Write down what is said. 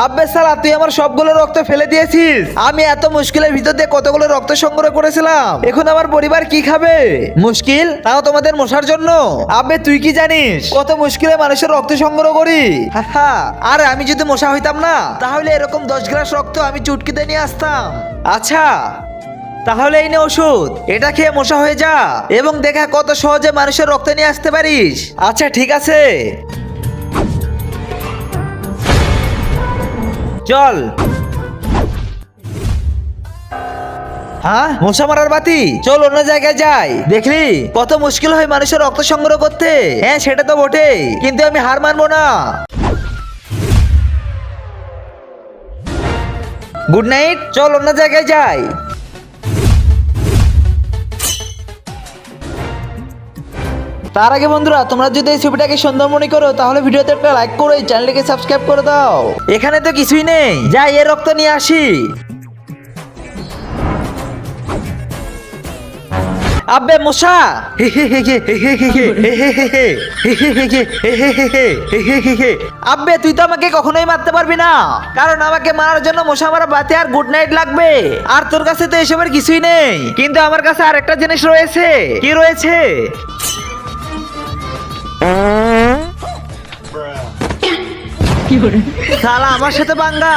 আব্বে সালা, তুই আমার সবগুলো রক্ত ফেলে দিয়েছিস। আমি এত মুশকিলের ভিতর দিয়ে কতগুলো রক্ত সংগ্রহ করেছিলাম, এখন আমার পরিবার কি খাবে? মুশকিল, তাও তোমাদের মশার জন্য। আব্বে তুই কি জানিস কত মুশকিলে মানুষের রক্ত সংগ্রহ করি? আর আমি যদি মশা হইতাম না, তাহলে এরকম 10 গ্লাস রক্ত আমি চুটকিতে নিয়ে আসতাম। আচ্ছা, তাহলে এই নে ওষুধ, এটা খেয়ে মশা হয়ে যা এবং দেখা কত সহজে মানুষের রক্ত নিয়ে আসতে পারিস। আচ্ছা ঠিক আছে, চল। হ্যাঁ, মশা মারার বাতি, চল অন্য জায়গায় যাই। দেখলি কত মুশকিল হয় মানুষের রক্ত সংগ্রহ করতে। হ্যাঁ সেটা তো বটেই, কিন্তু আমি হার মানবো না। গুড নাইট, চল অন্য জায়গায় যাই। তার আগে বন্ধুরা, তোমরা যদি এই ছবিটাকে সুন্দর মনে করো তাহলে ভিডিওতে একটা লাইক করে চ্যানেলটিকে সাবস্ক্রাইব করে দাও। এখানে তো কিছুই নেই, যাই এর রক্ত নিয়ে আসি। আব্বে মশা, আব্বে তুই তো আমাকে কখনোই মারতে পারবি না, কারণ আমাকে মারার জন্য মশা মারা বাতি আর গুড নাইট লাগবে। আর তোর কাছে তো এসবের কিছুই নেই, কিন্তু আমার কাছে আরেকটা জিনিস রয়েছে। কি রয়েছে? শালা আমার সাথে বাঙ্গা।